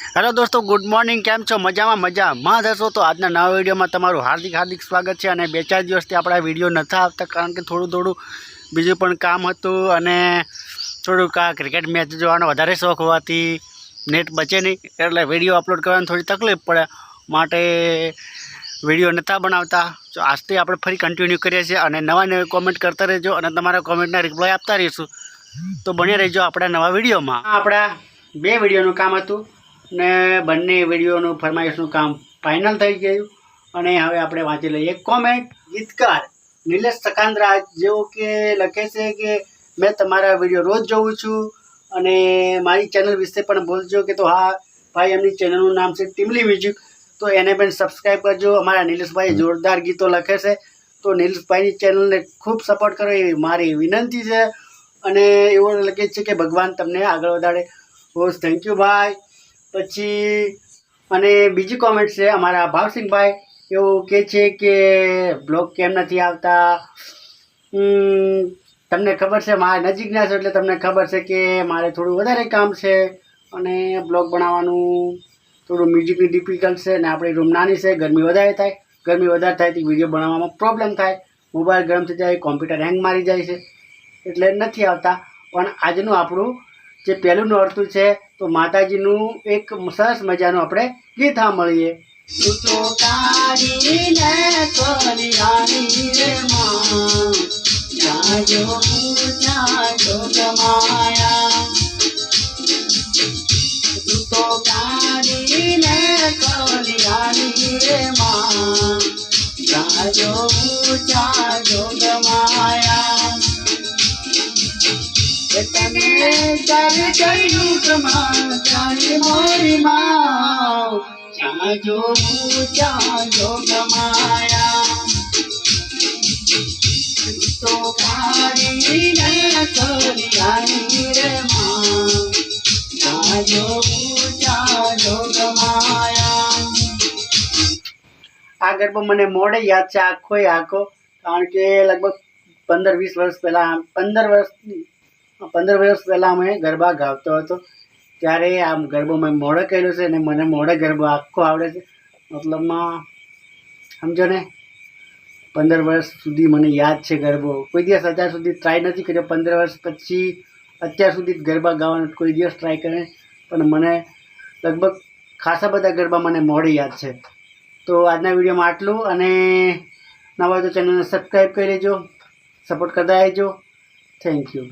Hello दोस्तों, good morning. केम छो? मजाમાં हशो। तो आज नवा विडियो में तमारुं हार्दिक हार्दिक स्वागत है। बे चार दिवसथी आपणा विडियो नता आवता कारण के थोड़ुं बीजुं पण काम हतुं अने थोड़ुंक आ क्रिकेट मैच जोवानो वधारे शौक होवाथी नेट बचे नहीं एटले विडियो अपलोड करवानी थोड़ी तकलीफ पड़े माटे विडियो नता बनावता। तो आजथी आपणे फरी कन्टिन्यू करीए छीए अने नवा नवी कॉमेंट करता रहेजो अने तमारा कॉमेंटना रिप्लाय आपता रहीशुं। तो बनी रहीजो आपणा नवा विडियोमां। आपणा बे विडियोनुं काम हतुं ने बंने विडियोનું ફરમાઈશનું કામ ફાઇનલ થઈ ગયું અને હવે આપણે વાંચી લઈએ કોમેન્ટ। ગીતકાર નિલેશ સકાંદ્રા જેવો કે લખે છે કે મેં તમારા વિડીયો રોજ જોઉં છું અને મારી ચેનલ વિશે પણ બોલજો કે તો હા ભાઈ, એમની ચેનલનું નામ છે ટીમલી મ્યુઝિક, તો એને પણ સબસ્ક્રાઈબ કરજો। અમારા નિલેશભાઈ જોરદાર ગીતો લખે છે, તો નિલેશભાઈની ચેનલને ખૂબ સપોર્ટ કરો એવી મારી વિનંતી છે। અને એવું લખે છે કે ભગવાન તમને આગળ વધારે। બહુ થેન્ક યુ ભાઈ। પછી અને બીજી કોમેન્ટ છે અમારા ભાવસિંહભાઈ, એવું કહે છે કે બ્લોગ કેમ નથી આવતા। તમને ખબર છે મારા નજીકના છો એટલે તમને ખબર છે કે મારે થોડું વધારે કામ છે અને બ્લોગ બનાવવાનું થોડું મ્યુઝિકની ડિફિકલ્ટ છે અને આપણી રૂમ નાની છે, ગરમી વધારે થાય તો વિડીયો બનાવવામાં પ્રોબ્લેમ થાય, મોબાઈલ ગરમ થઈ જાય, કોમ્પ્યુટર હેંગ મારી જાય છે એટલે નથી આવતા। પણ આજનું આપણું જે પહેલું નોરતું છે તો માતાજીનું એક સરસ મજાનું આપણે ગીત સાંભળીએ। તું તો કાઢીને કલિયાણી રે માં, જાજો જાજો ગમાયા। તું તો કાઢીને કલિયાણી રે માં, જાજો જાજો ગમાયા। तने चारे चारू समाचारी मोरी माँ, जाजो गमाया। तो कारी ने कलियाणी रे माँ, जाजो गमाया। आ गरबो मने मोड़े याद छे आखो आखो, कारण के लगभग 15-20 वर्ष पहला 15 વર્ષ પહેલાં અમે ગરબા ગાતો હતો ત્યારે આ ગરબો મેં મોડે કરેલો છે અને મને મોડે ગરબો આખો આવડે છે। મતલબમાં સમજો ને 15 વર્ષ સુધી મને યાદ છે ગરબો। કોઈ દિવસ અત્યાર સુધી ટ્રાય નથી કર્યો, 15 વર્ષ પછી અત્યાર સુધી ગરબા ગાવાનો કોઈ દિવસ ટ્રાય કરે પણ મને લગભગ ખાસા બધા ગરબા મને મોડે યાદ છે। તો આજના વિડીયોમાં આટલું અને નવા તો ચેનલને સબસ્ક્રાઈબ કરી લેજો, સપોર્ટ કરતા રહેજો। Thank you.